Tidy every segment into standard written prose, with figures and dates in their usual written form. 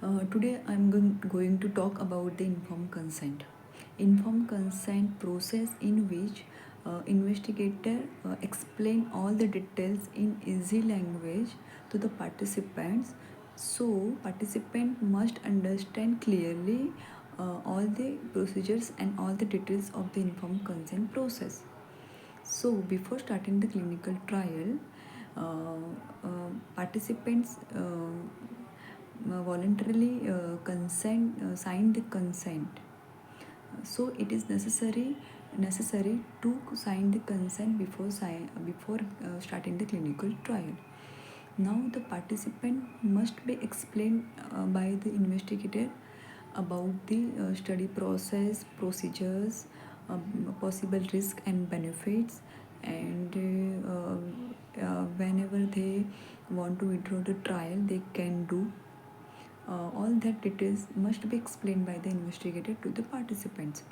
Today I'm going to talk about the informed consent. Informed consent process in which investigator explain all the details in easy language to the participants. So participant must understand clearly all the procedures and all the details of the informed consent process. So before starting the clinical trial, participants voluntarily sign the consent. So it is necessary to sign the consent before starting the clinical trial. Now the participant must be explained by the investigator about the study process, procedures, possible risk and benefits, and whenever they want to withdraw the trial, they can do. All that details must be explained by the investigator to the participants.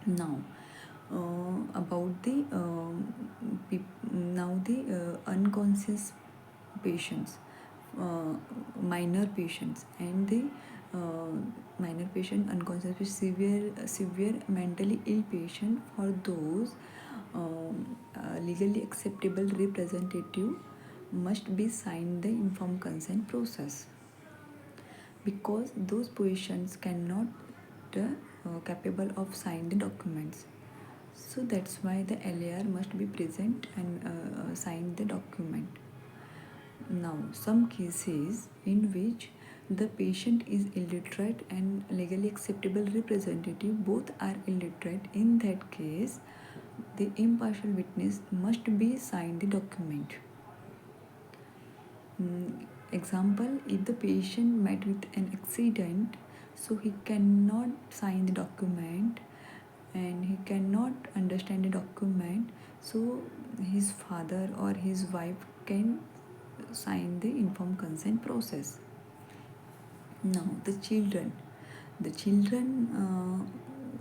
Now, about the unconscious patients, minor patients, and the minor patient, unconscious, severe mentally ill patient. For those, legally acceptable representative must be signed the informed consent process, because those patients cannot capable of sign the documents. So that's why the LAR must be present and sign the document. Now, some cases in which the patient is illiterate and legally acceptable representative both are illiterate, in that case, the impartial witness must be signed the document. Example, if the patient met with an accident, so he cannot sign the document and he cannot understand the document, so his father or his wife can sign the informed consent process. Now the children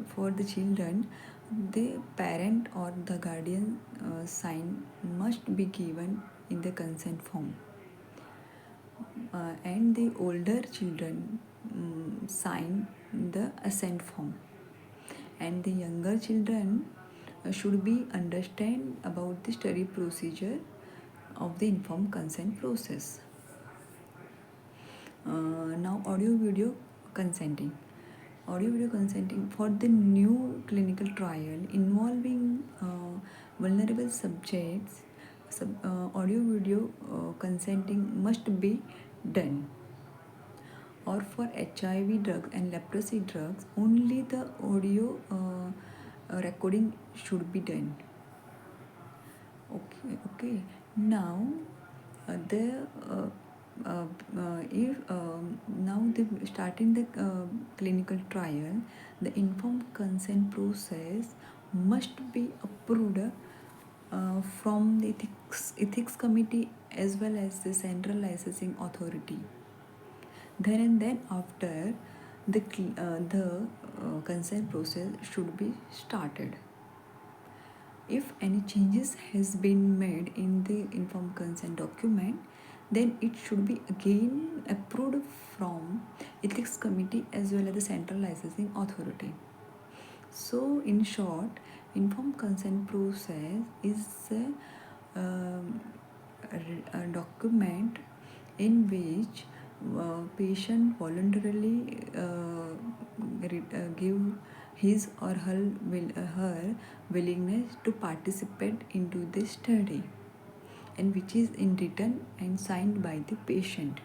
for the children, the parent or the guardian sign must be given in the consent form, and the older children sign the assent form, and the younger children should be understand about the study procedure of the informed consent process. Now audio video consenting. Audio video consenting for the new clinical trial involving vulnerable subjects, audio video consenting must be done. Or for HIV drugs and leprosy drugs, only the audio recording should be done. Okay. Now, the if now the starting the clinical trial, the informed consent process must be approved from the ethics committee as well as the central licensing authority. Then after the consent process should be started. If any changes has been made in the informed consent document, then it should be again approved from ethics committee as well as the central licensing authority. So in short, informed consent process is a document in which patient voluntarily give his or her willingness to participate into the study, and which is in written and signed by the patient.